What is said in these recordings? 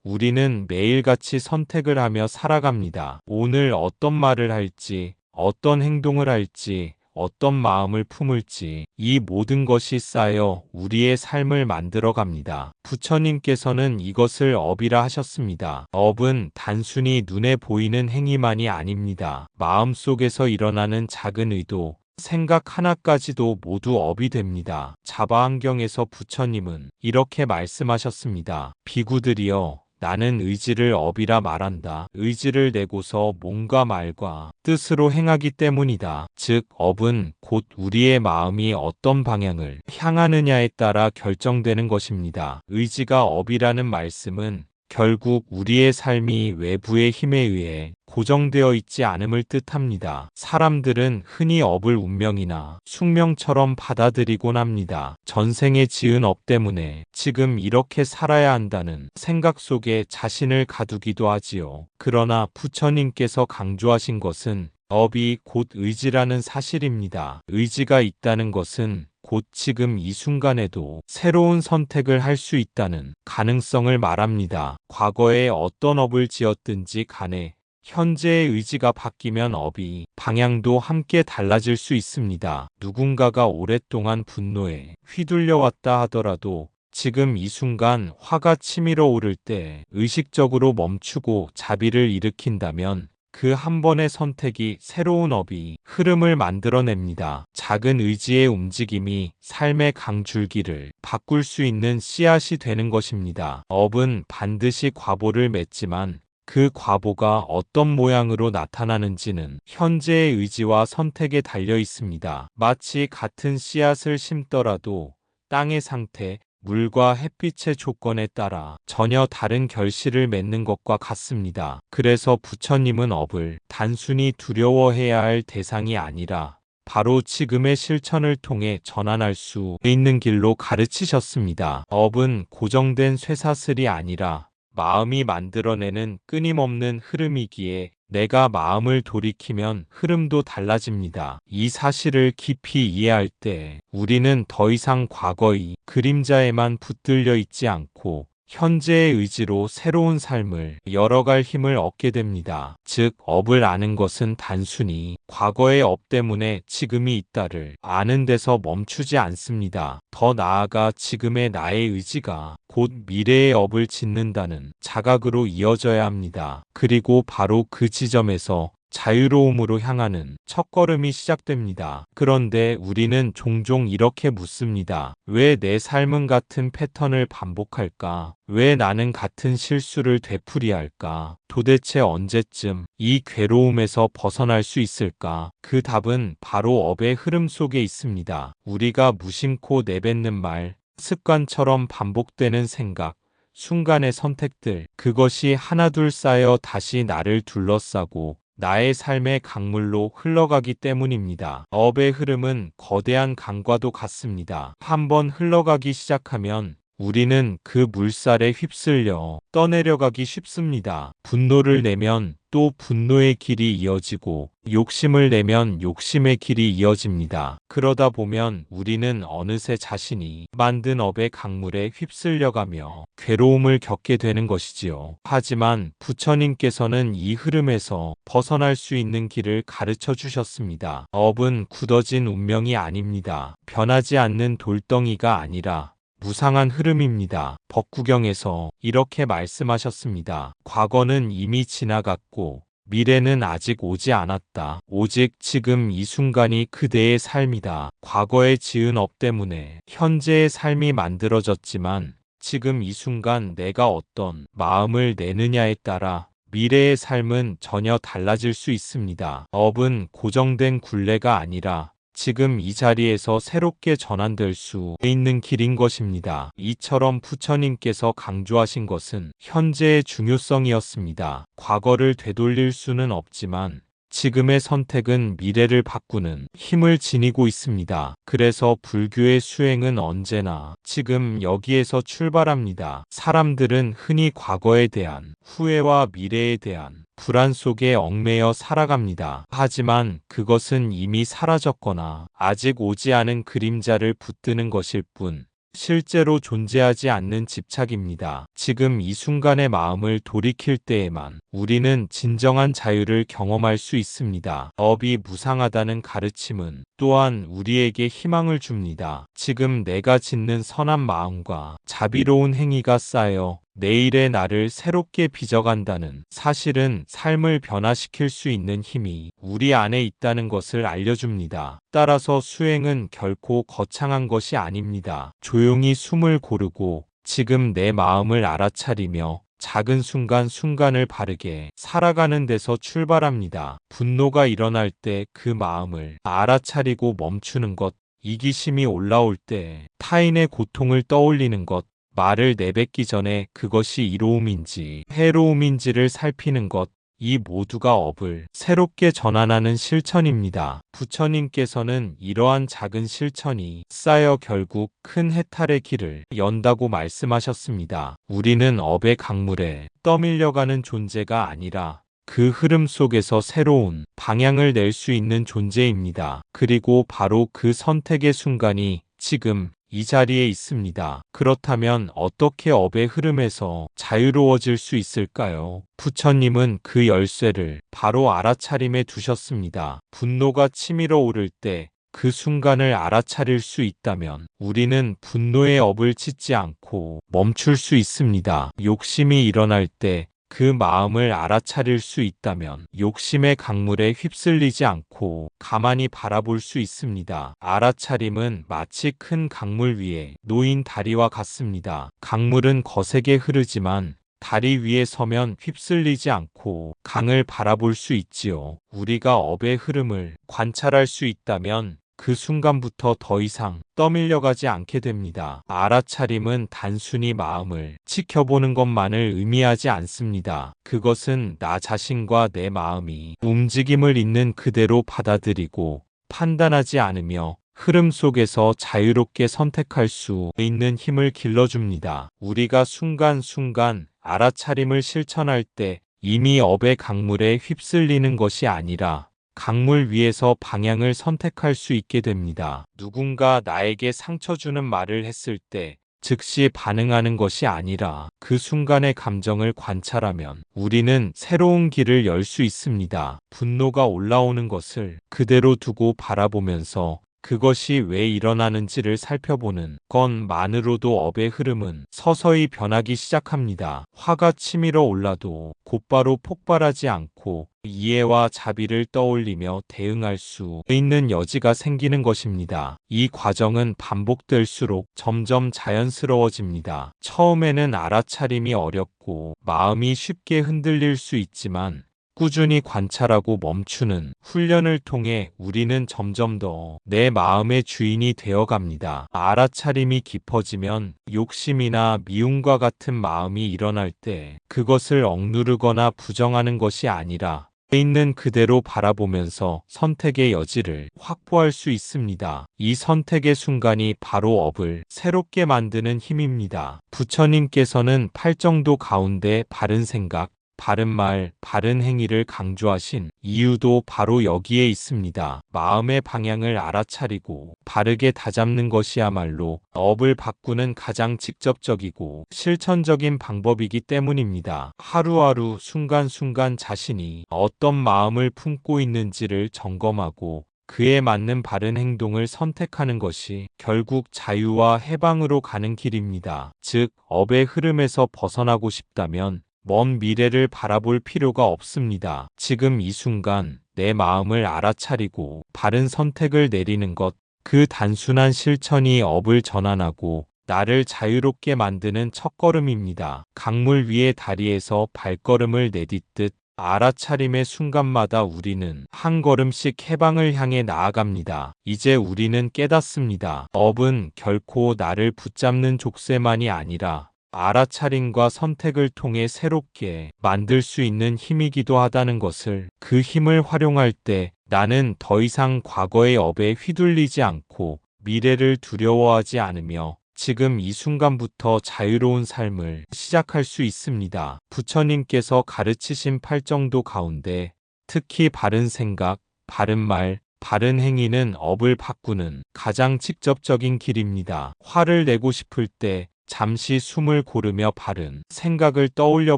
우리는 매일같이 선택을 하며 살아갑니다. 오늘 어떤 말을 할지, 어떤 행동을 할지, 어떤 마음을 품을지 이 모든 것이 쌓여 우리의 삶을 만들어 갑니다. 부처님께서는 이것을 업이라 하셨습니다. 업은 단순히 눈에 보이는 행위만이 아닙니다. 마음속에서 일어나는 작은 의도, 생각 하나까지도 모두 업이 됩니다. 자바안경에서 부처님은 이렇게 말씀하셨습니다. 비구들이여, 나는 의지를 업이라 말한다. 의지를 내고서 몸과 말과 뜻으로 행하기 때문이다. 즉, 업은 곧 우리의 마음이 어떤 방향을 향하느냐에 따라 결정되는 것입니다. 의지가 업이라는 말씀은 결국 우리의 삶이 외부의 힘에 의해 고정되어 있지 않음을 뜻합니다. 사람들은 흔히 업을 운명이나 숙명처럼 받아들이곤 합니다. 전생에 지은 업 때문에 지금 이렇게 살아야 한다는 생각 속에 자신을 가두기도 하지요. 그러나 부처님께서 강조하신 것은 업이 곧 의지라는 사실입니다. 의지가 있다는 것은 곧 지금 이 순간에도 새로운 선택을 할 수 있다는 가능성을 말합니다. 과거에 어떤 업을 지었든지 간에 현재의 의지가 바뀌면 업이 방향도 함께 달라질 수 있습니다. 누군가가 오랫동안 분노에 휘둘려왔다 하더라도 지금 이 순간 화가 치밀어 오를 때 의식적으로 멈추고 자비를 일으킨다면 그 한 번의 선택이 새로운 업이 흐름을 만들어냅니다. 작은 의지의 움직임이 삶의 강줄기를 바꿀 수 있는 씨앗이 되는 것입니다. 업은 반드시 과보를 맺지만 그 과보가 어떤 모양으로 나타나는지는 현재의 의지와 선택에 달려 있습니다. 마치 같은 씨앗을 심더라도 땅의 상태, 물과 햇빛의 조건에 따라 전혀 다른 결실을 맺는 것과 같습니다. 그래서 부처님은 업을 단순히 두려워해야 할 대상이 아니라 바로 지금의 실천을 통해 전환할 수 있는 길로 가르치셨습니다. 업은 고정된 쇠사슬이 아니라 마음이 만들어내는 끊임없는 흐름이기에 내가 마음을 돌이키면 흐름도 달라집니다. 이 사실을 깊이 이해할 때 우리는 더 이상 과거의 그림자에만 붙들려 있지 않고 현재의 의지로 새로운 삶을 열어갈 힘을 얻게 됩니다. 즉, 업을 아는 것은 단순히 과거의 업 때문에 지금이 있다를 아는 데서 멈추지 않습니다. 더 나아가 지금의 나의 의지가 곧 미래의 업을 짓는다는 자각으로 이어져야 합니다. 그리고 바로 그 지점에서 자유로움으로 향하는 첫걸음이 시작됩니다. 그런데 우리는 종종 이렇게 묻습니다. 왜 내 삶은 같은 패턴을 반복할까? 왜 나는 같은 실수를 되풀이할까? 도대체 언제쯤 이 괴로움에서 벗어날 수 있을까? 그 답은 바로 업의 흐름 속에 있습니다. 우리가 무심코 내뱉는 말, 습관처럼 반복되는 생각, 순간의 선택들, 그것이 하나둘 쌓여 다시 나를 둘러싸고 나의 삶의 강물로 흘러가기 때문입니다. 업의 흐름은 거대한 강과도 같습니다. 한번 흘러가기 시작하면 우리는 그 물살에 휩쓸려 떠내려가기 쉽습니다. 분노를 내면 또 분노의 길이 이어지고 욕심을 내면 욕심의 길이 이어집니다. 그러다 보면 우리는 어느새 자신이 만든 업의 강물에 휩쓸려가며 괴로움을 겪게 되는 것이지요. 하지만 부처님께서는 이 흐름에서 벗어날 수 있는 길을 가르쳐 주셨습니다. 업은 굳어진 운명이 아닙니다. 변하지 않는 돌덩이가 아니라 무상한 흐름입니다. 법구경에서 이렇게 말씀하셨습니다. 과거는 이미 지나갔고 미래는 아직 오지 않았다. 오직 지금 이 순간이 그대의 삶이다. 과거에 지은 업 때문에 현재의 삶이 만들어졌지만 지금 이 순간 내가 어떤 마음을 내느냐에 따라 미래의 삶은 전혀 달라질 수 있습니다. 업은 고정된 굴레가 아니라 지금 이 자리에서 새롭게 전환될 수 있는 길인 것입니다. 이처럼 부처님께서 강조하신 것은 현재의 중요성이었습니다. 과거를 되돌릴 수는 없지만 지금의 선택은 미래를 바꾸는 힘을 지니고 있습니다. 그래서 불교의 수행은 언제나 지금 여기에서 출발합니다. 사람들은 흔히 과거에 대한 후회와 미래에 대한 불안 속에 얽매여 살아갑니다. 하지만 그것은 이미 사라졌거나 아직 오지 않은 그림자를 붙드는 것일 뿐, 실제로 존재하지 않는 집착입니다. 지금 이 순간의 마음을 돌이킬 때에만 우리는 진정한 자유를 경험할 수 있습니다. 업이 무상하다는 가르침은 또한 우리에게 희망을 줍니다. 지금 내가 짓는 선한 마음과 자비로운 행위가 쌓여 내일의 나를 새롭게 빚어간다는 사실은 삶을 변화시킬 수 있는 힘이 우리 안에 있다는 것을 알려줍니다. 따라서 수행은 결코 거창한 것이 아닙니다. 조용히 숨을 고르고 지금 내 마음을 알아차리며 작은 순간순간을 바르게 살아가는 데서 출발합니다. 분노가 일어날 때 그 마음을 알아차리고 멈추는 것, 이기심이 올라올 때 타인의 고통을 떠올리는 것, 말을 내뱉기 전에 그것이 이로움인지 해로움인지를 살피는 것, 이 모두가 업을 새롭게 전환하는 실천입니다. 부처님께서는 이러한 작은 실천이 쌓여 결국 큰 해탈의 길을 연다고 말씀하셨습니다. 우리는 업의 강물에 떠밀려가는 존재가 아니라 그 흐름 속에서 새로운 방향을 낼 수 있는 존재입니다. 그리고 바로 그 선택의 순간이 지금 이 자리에 있습니다. 그렇다면 어떻게 업의 흐름에서 자유로워질 수 있을까요? 부처님은 그 열쇠를 바로 알아차림에 두셨습니다. 분노가 치밀어 오를 때 그 순간을 알아차릴 수 있다면 우리는 분노의 업을 찢지 않고 멈출 수 있습니다. 욕심이 일어날 때 그 마음을 알아차릴 수 있다면 욕심의 강물에 휩쓸리지 않고 가만히 바라볼 수 있습니다. 알아차림은 마치 큰 강물 위에 놓인 다리와 같습니다. 강물은 거세게 흐르지만 다리 위에 서면 휩쓸리지 않고 강을 바라볼 수 있지요. 우리가 업의 흐름을 관찰할 수 있다면 그 순간부터 더 이상 떠밀려가지 않게 됩니다. 알아차림은 단순히 마음을 지켜보는 것만을 의미하지 않습니다. 그것은 나 자신과 내 마음이 움직임을 있는 그대로 받아들이고 판단하지 않으며 흐름 속에서 자유롭게 선택할 수 있는 힘을 길러줍니다. 우리가 순간순간 알아차림을 실천할 때 이미 업의 강물에 휩쓸리는 것이 아니라 강물 위에서 방향을 선택할 수 있게 됩니다. 누군가 나에게 상처 주는 말을 했을 때 즉시 반응하는 것이 아니라 그 순간의 감정을 관찰하면 우리는 새로운 길을 열 수 있습니다. 분노가 올라오는 것을 그대로 두고 바라보면서 그것이 왜 일어나는지를 살펴보는 것만으로도 업의 흐름은 서서히 변하기 시작합니다. 화가 치밀어 올라도 곧바로 폭발하지 않고 이해와 자비를 떠올리며 대응할 수 있는 여지가 생기는 것입니다. 이 과정은 반복될수록 점점 자연스러워집니다. 처음에는 알아차림이 어렵고 마음이 쉽게 흔들릴 수 있지만 꾸준히 관찰하고 멈추는 훈련을 통해 우리는 점점 더 내 마음의 주인이 되어갑니다. 알아차림이 깊어지면 욕심이나 미움과 같은 마음이 일어날 때 그것을 억누르거나 부정하는 것이 아니라 있는 그대로 바라보면서 선택의 여지를 확보할 수 있습니다. 이 선택의 순간이 바로 업을 새롭게 만드는 힘입니다. 부처님께서는 팔정도 가운데 바른 생각, 바른 말, 바른 행위를 강조하신 이유도 바로 여기에 있습니다. 마음의 방향을 알아차리고 바르게 다잡는 것이야말로 업을 바꾸는 가장 직접적이고 실천적인 방법이기 때문입니다. 하루하루 순간순간 자신이 어떤 마음을 품고 있는지를 점검하고 그에 맞는 바른 행동을 선택하는 것이 결국 자유와 해방으로 가는 길입니다. 즉, 업의 흐름에서 벗어나고 싶다면 먼 미래를 바라볼 필요가 없습니다. 지금 이 순간 내 마음을 알아차리고 바른 선택을 내리는 것, 그 단순한 실천이 업을 전환하고 나를 자유롭게 만드는 첫걸음입니다. 강물 위의 다리에서 발걸음을 내딛듯 알아차림의 순간마다 우리는 한 걸음씩 해방을 향해 나아갑니다. 이제 우리는 깨닫습니다. 업은 결코 나를 붙잡는 족쇄만이 아니라 알아차림과 선택을 통해 새롭게 만들 수 있는 힘이기도 하다는 것을, 그 힘을 활용할 때 나는 더 이상 과거의 업에 휘둘리지 않고 미래를 두려워하지 않으며 지금 이 순간부터 자유로운 삶을 시작할 수 있습니다. 부처님께서 가르치신 팔정도 가운데 특히 바른 생각, 바른 말, 바른 행위는 업을 바꾸는 가장 직접적인 길입니다. 화를 내고 싶을 때 잠시 숨을 고르며 바른 생각을 떠올려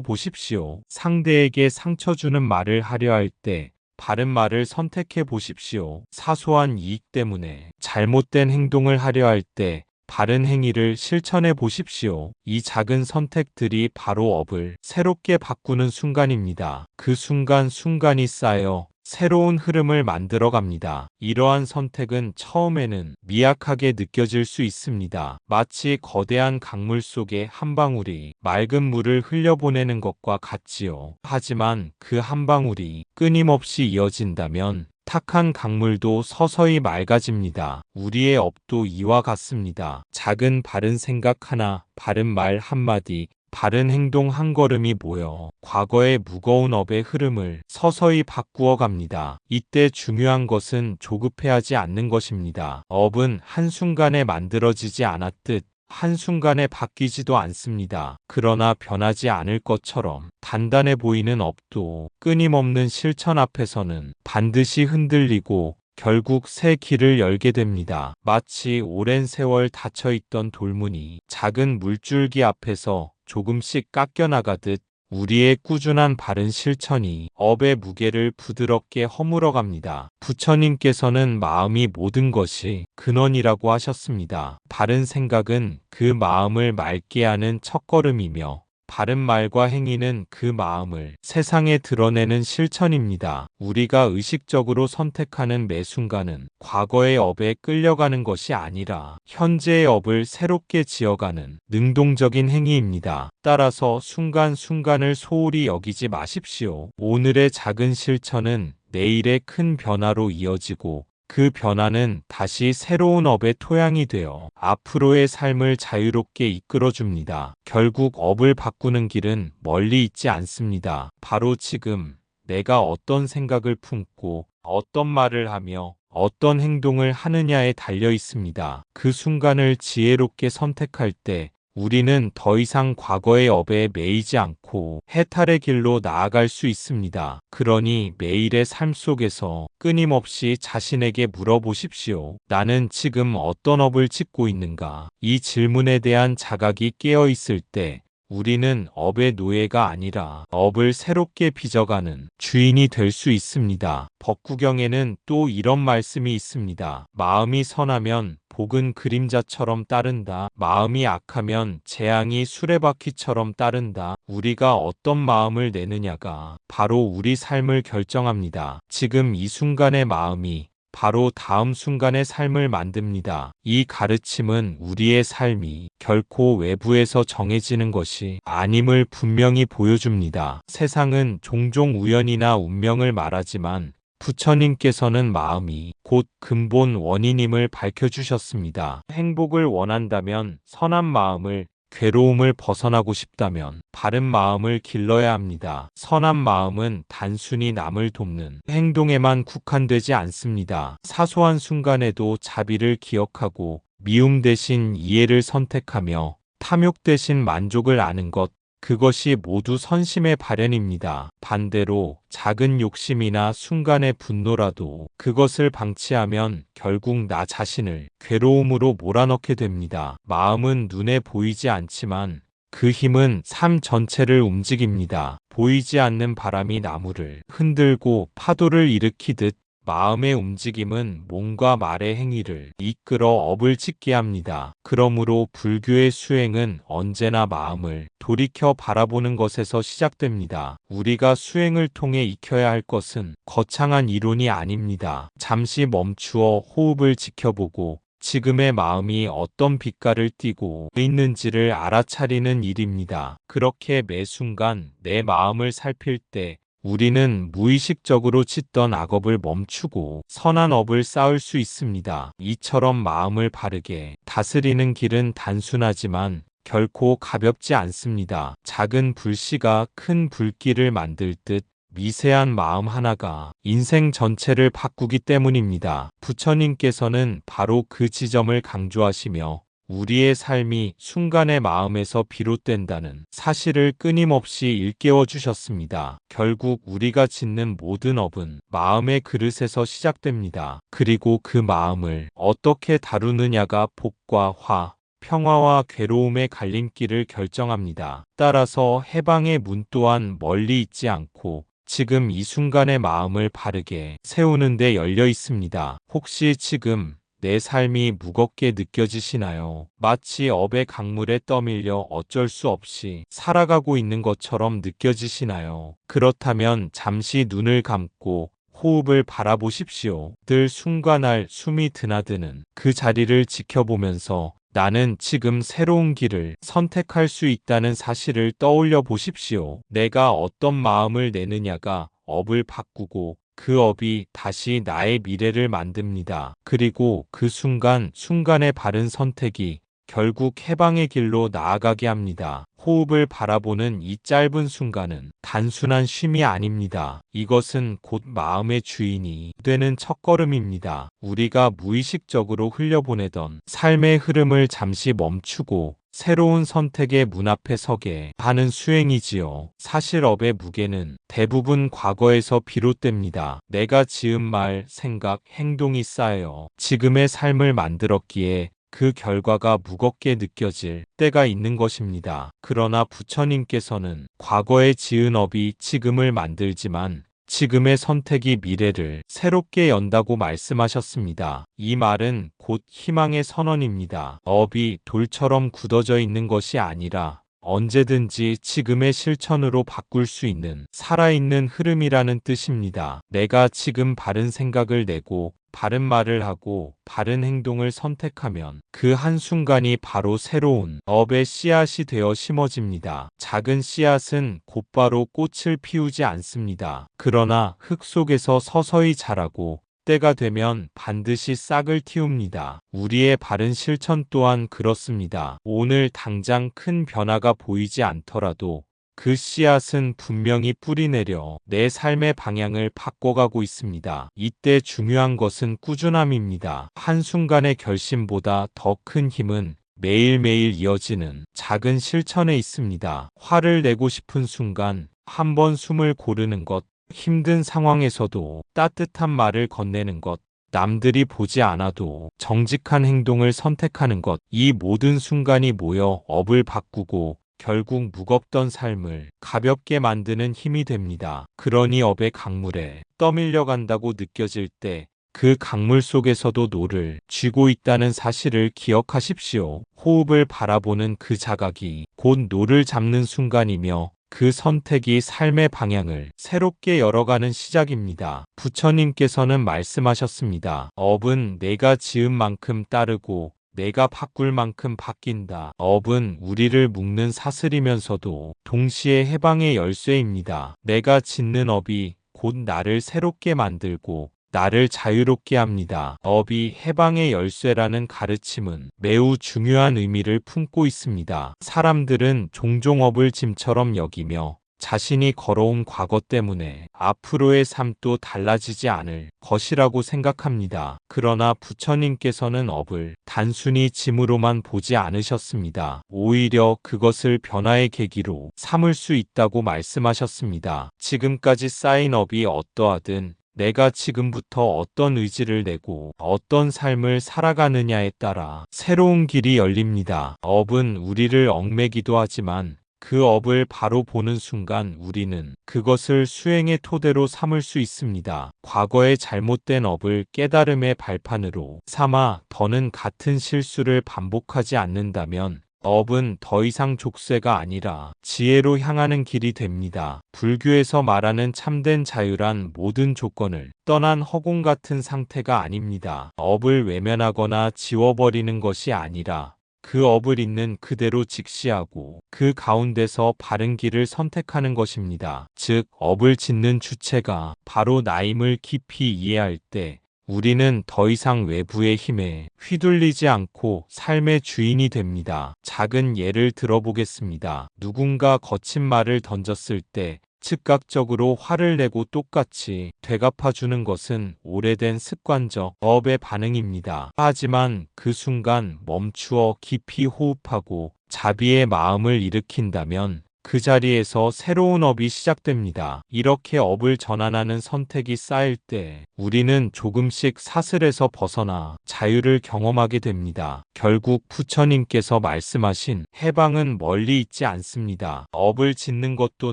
보십시오. 상대에게 상처 주는 말을 하려 할 때 바른 말을 선택해 보십시오. 사소한 이익 때문에 잘못된 행동을 하려 할 때 바른 행위를 실천해 보십시오. 이 작은 선택들이 바로 업을 새롭게 바꾸는 순간입니다. 그 순간이 쌓여 새로운 흐름을 만들어 갑니다. 이러한 선택은 처음에는 미약하게 느껴질 수 있습니다. 마치 거대한 강물 속에 한 방울이 맑은 물을 흘려보내는 것과 같지요. 하지만 그 한 방울이 끊임없이 이어진다면 탁한 강물도 서서히 맑아집니다. 우리의 업도 이와 같습니다. 작은 바른 생각 하나, 바른 말 한마디, 바른 행동 한 걸음이 모여 과거의 무거운 업의 흐름을 서서히 바꾸어 갑니다. 이때 중요한 것은 조급해하지 않는 것입니다. 업은 한순간에 만들어지지 않았듯 한순간에 바뀌지도 않습니다. 그러나 변하지 않을 것처럼 단단해 보이는 업도 끊임없는 실천 앞에서는 반드시 흔들리고 결국 새 길을 열게 됩니다. 마치 오랜 세월 닫혀있던 돌문이 작은 물줄기 앞에서 조금씩 깎여나가듯 우리의 꾸준한 바른 실천이 업의 무게를 부드럽게 허물어 갑니다. 부처님께서는 마음이 모든 것이 근원이라고 하셨습니다. 바른 생각은 그 마음을 맑게 하는 첫걸음이며 바른 말과 행위는 그 마음을 세상에 드러내는 실천입니다. 우리가 의식적으로 선택하는 매 순간은 과거의 업에 끌려가는 것이 아니라 현재의 업을 새롭게 지어가는 능동적인 행위입니다. 따라서 순간순간을 소홀히 여기지 마십시오. 오늘의 작은 실천은 내일의 큰 변화로 이어지고 그 변화는 다시 새로운 업의 토양이 되어 앞으로의 삶을 자유롭게 이끌어줍니다. 결국 업을 바꾸는 길은 멀리 있지 않습니다. 바로 지금 내가 어떤 생각을 품고 어떤 말을 하며 어떤 행동을 하느냐에 달려 있습니다. 그 순간을 지혜롭게 선택할 때 우리는 더 이상 과거의 업에 매이지 않고 해탈의 길로 나아갈 수 있습니다. 그러니 매일의 삶 속에서 끊임없이 자신에게 물어보십시오. 나는 지금 어떤 업을 짓고 있는가? 이 질문에 대한 자각이 깨어 있을 때 우리는 업의 노예가 아니라 업을 새롭게 빚어가는 주인이 될 수 있습니다. 법구경에는 또 이런 말씀이 있습니다. 마음이 선하면 복은 그림자처럼 따른다. 마음이 악하면 재앙이 수레바퀴처럼 따른다. 우리가 어떤 마음을 내느냐가 바로 우리 삶을 결정합니다. 지금 이 순간의 마음이 바로 다음 순간의 삶을 만듭니다. 이 가르침은 우리의 삶이 결코 외부에서 정해지는 것이 아님을 분명히 보여줍니다. 세상은 종종 우연이나 운명을 말하지만 부처님께서는 마음이 곧 근본 원인임을 밝혀주셨습니다. 행복을 원한다면 선한 마음을, 괴로움을 벗어나고 싶다면 바른 마음을 길러야 합니다. 선한 마음은 단순히 남을 돕는 행동에만 국한되지 않습니다. 사소한 순간에도 자비를 기억하고 미움 대신 이해를 선택하며 탐욕 대신 만족을 아는 것, 그것이 모두 선심의 발현입니다. 반대로 작은 욕심이나 순간의 분노라도 그것을 방치하면 결국 나 자신을 괴로움으로 몰아넣게 됩니다. 마음은 눈에 보이지 않지만 그 힘은 삶 전체를 움직입니다. 보이지 않는 바람이 나무를 흔들고 파도를 일으키듯 마음의 움직임은 몸과 말의 행위를 이끌어 업을 짓게 합니다. 그러므로 불교의 수행은 언제나 마음을 돌이켜 바라보는 것에서 시작됩니다. 우리가 수행을 통해 익혀야 할 것은 거창한 이론이 아닙니다. 잠시 멈추어 호흡을 지켜보고 지금의 마음이 어떤 빛깔을 띠고 있는지를 알아차리는 일입니다. 그렇게 매 순간 내 마음을 살필 때 우리는 무의식적으로 짓던 악업을 멈추고 선한 업을 쌓을 수 있습니다. 이처럼 마음을 바르게 다스리는 길은 단순하지만 결코 가볍지 않습니다. 작은 불씨가 큰 불길을 만들 듯 미세한 마음 하나가 인생 전체를 바꾸기 때문입니다. 부처님께서는 바로 그 지점을 강조하시며 우리의 삶이 순간의 마음에서 비롯된다는 사실을 끊임없이 일깨워 주셨습니다. 결국 우리가 짓는 모든 업은 마음의 그릇에서 시작됩니다. 그리고 그 마음을 어떻게 다루느냐가 복과 화, 평화와 괴로움의 갈림길을 결정합니다. 따라서 해방의 문 또한 멀리 있지 않고 지금 이 순간의 마음을 바르게 세우는 데 열려 있습니다. 혹시 지금 내 삶이 무겁게 느껴지시나요? 마치 업의 강물에 떠밀려 어쩔 수 없이 살아가고 있는 것처럼 느껴지시나요? 그렇다면 잠시 눈을 감고 호흡을 바라보십시오. 늘 순간할 숨이 드나드는 그 자리를 지켜보면서 나는 지금 새로운 길을 선택할 수 있다는 사실을 떠올려 보십시오. 내가 어떤 마음을 내느냐가 업을 바꾸고 그 업이 다시 나의 미래를 만듭니다. 그리고 그 순간의 바른 선택이 결국 해방의 길로 나아가게 합니다. 호흡을 바라보는 이 짧은 순간은 단순한 쉼이 아닙니다. 이것은 곧 마음의 주인이 되는 첫걸음입니다. 우리가 무의식적으로 흘려보내던 삶의 흐름을 잠시 멈추고 새로운 선택의 문 앞에 서게 하는 수행이지요. 사실 업의 무게는 대부분 과거에서 비롯됩니다. 내가 지은 말, 생각, 행동이 쌓여 지금의 삶을 만들었기에 그 결과가 무겁게 느껴질 때가 있는 것입니다. 그러나 부처님께서는 과거에 지은 업이 지금을 만들지만 지금의 선택이 미래를 새롭게 연다고 말씀하셨습니다. 이 말은 곧 희망의 선언입니다. 업이 돌처럼 굳어져 있는 것이 아니라 언제든지 지금의 실천으로 바꿀 수 있는 살아있는 흐름이라는 뜻입니다. 내가 지금 바른 생각을 내고 바른 말을 하고 바른 행동을 선택하면 그 한순간이 바로 새로운 업의 씨앗이 되어 심어집니다. 작은 씨앗은 곧바로 꽃을 피우지 않습니다. 그러나 흙 속에서 서서히 자라고 때가 되면 반드시 싹을 틔웁니다. 우리의 바른 실천 또한 그렇습니다. 오늘 당장 큰 변화가 보이지 않더라도 그 씨앗은 분명히 뿌리내려 내 삶의 방향을 바꿔가고 있습니다. 이때 중요한 것은 꾸준함입니다. 한순간의 결심보다 더 큰 힘은 매일매일 이어지는 작은 실천에 있습니다. 화를 내고 싶은 순간 한 번 숨을 고르는 것, 힘든 상황에서도 따뜻한 말을 건네는 것, 남들이 보지 않아도 정직한 행동을 선택하는 것, 이 모든 순간이 모여 업을 바꾸고 결국 무겁던 삶을 가볍게 만드는 힘이 됩니다. 그러니 업의 강물에 떠밀려 간다고 느껴질 때 그 강물 속에서도 노를 쥐고 있다는 사실을 기억하십시오. 호흡을 바라보는 그 자각이 곧 노를 잡는 순간이며 그 선택이 삶의 방향을 새롭게 열어가는 시작입니다. 부처님께서는 말씀하셨습니다. 업은 내가 지은 만큼 따르고 내가 바꿀 만큼 바뀐다. 업은 우리를 묶는 사슬이면서도 동시에 해방의 열쇠입니다. 내가 짓는 업이 곧 나를 새롭게 만들고 나를 자유롭게 합니다. 업이 해방의 열쇠라는 가르침은 매우 중요한 의미를 품고 있습니다. 사람들은 종종 업을 짐처럼 여기며 자신이 걸어온 과거 때문에 앞으로의 삶도 달라지지 않을 것이라고 생각합니다. 그러나 부처님께서는 업을 단순히 짐으로만 보지 않으셨습니다. 오히려 그것을 변화의 계기로 삼을 수 있다고 말씀하셨습니다. 지금까지 쌓인 업이 어떠하든 내가 지금부터 어떤 의지를 내고 어떤 삶을 살아가느냐에 따라 새로운 길이 열립니다. 업은 우리를 얽매기도 하지만 그 업을 바로 보는 순간 우리는 그것을 수행의 토대로 삼을 수 있습니다. 과거의 잘못된 업을 깨달음의 발판으로 삼아 더는 같은 실수를 반복하지 않는다면 업은 더 이상 족쇄가 아니라 지혜로 향하는 길이 됩니다. 불교에서 말하는 참된 자유란 모든 조건을 떠난 허공 같은 상태가 아닙니다. 업을 외면하거나 지워버리는 것이 아니라 그 업을 있는 그대로 직시하고 그 가운데서 바른 길을 선택하는 것입니다. 즉, 업을 짓는 주체가 바로 나임을 깊이 이해할 때 우리는 더 이상 외부의 힘에 휘둘리지 않고 삶의 주인이 됩니다. 작은 예를 들어보겠습니다. 누군가 거친 말을 던졌을 때 즉각적으로 화를 내고 똑같이 되갚아주는 것은 오래된 습관적 업의 반응입니다. 하지만 그 순간 멈추어 깊이 호흡하고 자비의 마음을 일으킨다면 그 자리에서 새로운 업이 시작됩니다. 이렇게 업을 전환하는 선택이 쌓일 때 우리는 조금씩 사슬에서 벗어나 자유를 경험하게 됩니다. 결국 부처님께서 말씀하신 해방은 멀리 있지 않습니다. 업을 짓는 것도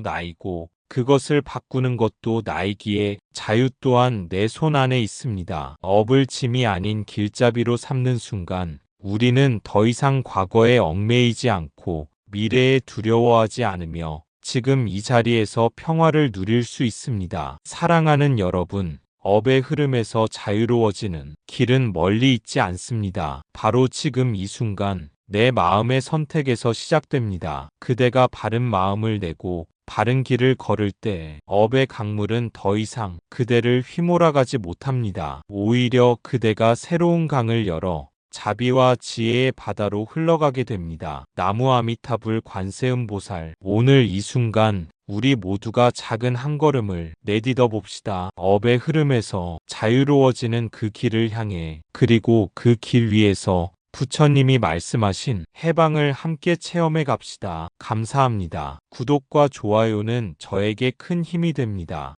나이고 그것을 바꾸는 것도 나이기에 자유 또한 내 손 안에 있습니다. 업을 짐이 아닌 길잡이로 삼는 순간 우리는 더 이상 과거에 얽매이지 않고 미래에 두려워하지 않으며 지금 이 자리에서 평화를 누릴 수 있습니다. 사랑하는 여러분, 업의 흐름에서 자유로워지는 길은 멀리 있지 않습니다. 바로 지금 이 순간 내 마음의 선택에서 시작됩니다. 그대가 바른 마음을 내고 바른 길을 걸을 때 업의 강물은 더 이상 그대를 휘몰아가지 못합니다. 오히려 그대가 새로운 강을 열어 자비와 지혜의 바다로 흘러가게 됩니다. 나무 아미타불 관세음 보살, 오늘 이 순간 우리 모두가 작은 한 걸음을 내딛어 봅시다. 업의 흐름에서 자유로워지는 그 길을 향해, 그리고 그 길 위에서 부처님이 말씀하신 해방을 함께 체험해 갑시다. 감사합니다. 구독과 좋아요는 저에게 큰 힘이 됩니다.